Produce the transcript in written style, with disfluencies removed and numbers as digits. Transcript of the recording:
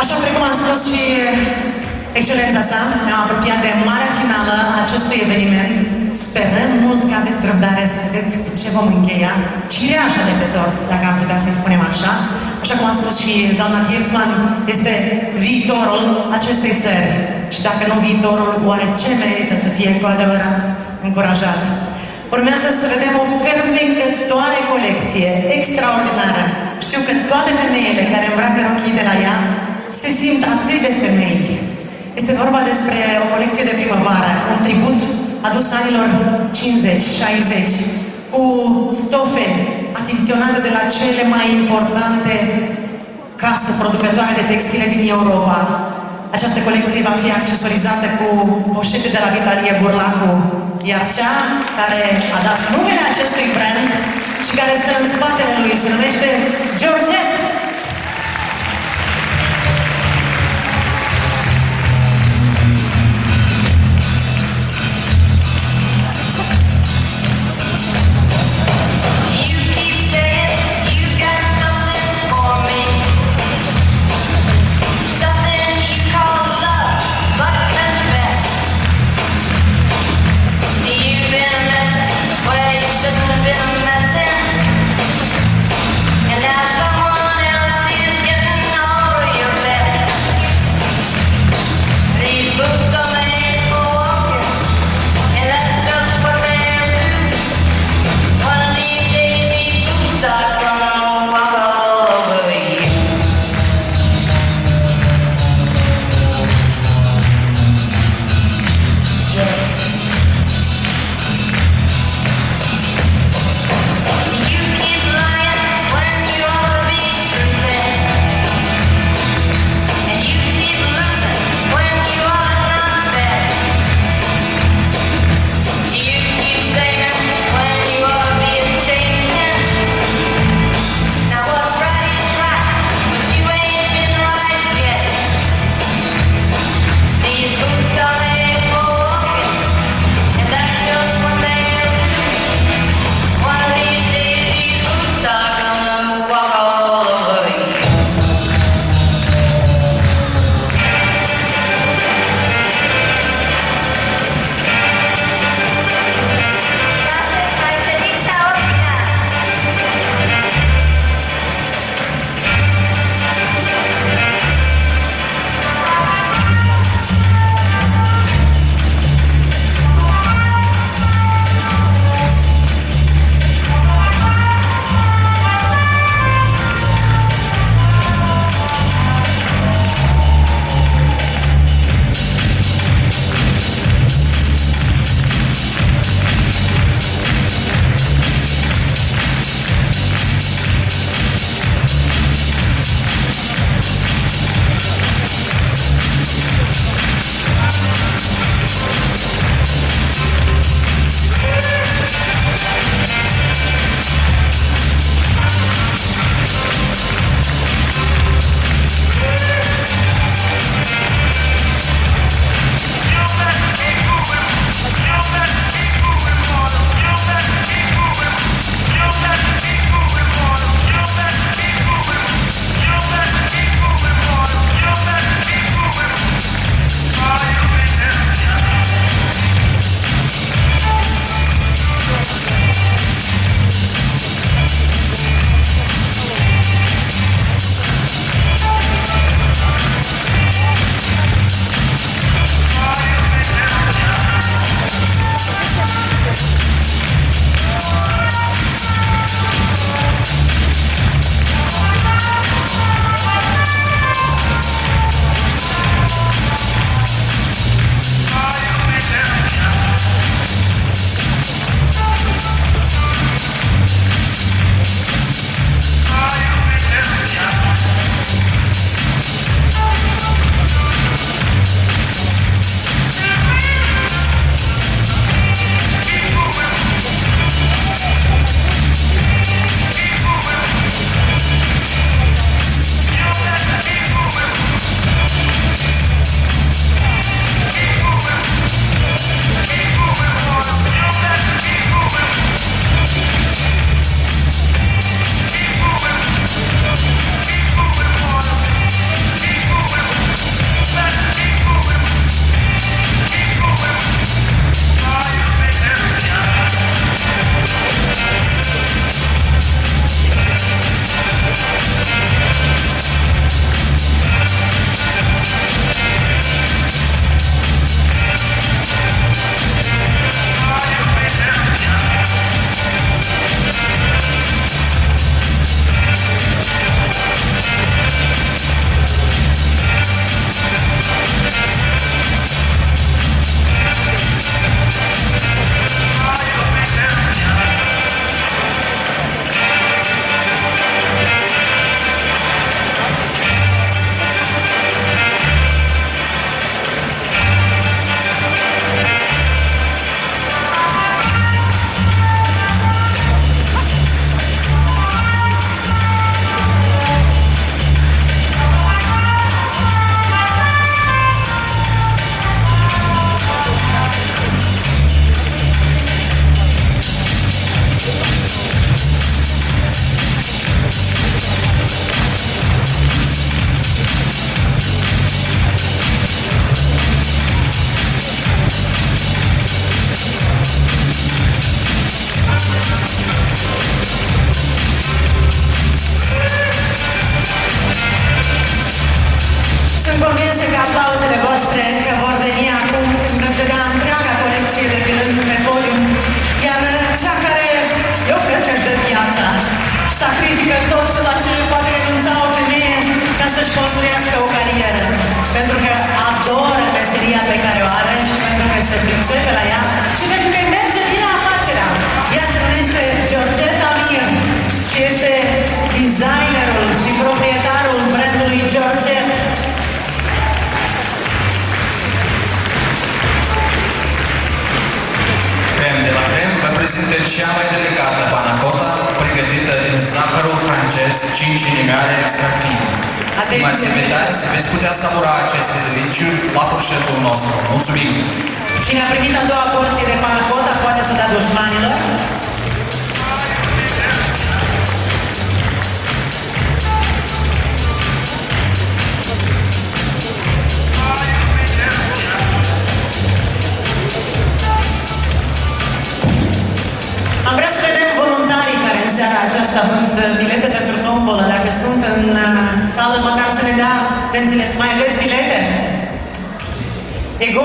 Așa cum am spus și excelența sa, ne-am apropiat de marea finală a acestui eveniment. Sperăm mult că aveți răbdare să vedeți cu ce vom încheia. Cireașa de pe tort, dacă am putea să-i spunem așa. Așa cum a spus și doamna Tiersman, este viitorul acestei țări. Și dacă nu viitorul, oare ce merită să fie cu adevărat încurajat? Urmează să vedem o fermecătoare colecție extraordinară. Știu că toate femeile care îmbracă rochii de la ea se simt atât de femei. Este vorba despre o colecție de primăvară, un tribut adus anilor 50-60, cu stofe achiziționate de la cele mai importante case producătoare de textile din Europa. Această colecție va fi accesorizată cu poșete de la Vitalie Burlacu, iar cea care a dat numele acestui brand și care stă în spatele lui se numește Georgette. Been a mess, and now someone else începe la ea și pentru că merge bine afacerea. Ea se numește Georgeta Mir și este designerul și proprietarul brandului Georgette. Creme de la Creme vă prezintă cea mai delicată panna cotta, pregătită din zahărul francez 5 inimioare extra fine. Stimați invitați, veți putea savura aceste deliciu la fourchetul nostru. Mulțumim! Cine a primit a doua porție de panna cotta poate să o dea dușmanilor. Am vrea să vedem voluntarii care în seara aceasta vând bilete pentru tombolă. Dacă sunt în sală, măcar să ne dea de înțeles. Mai aveți bilete? E gol.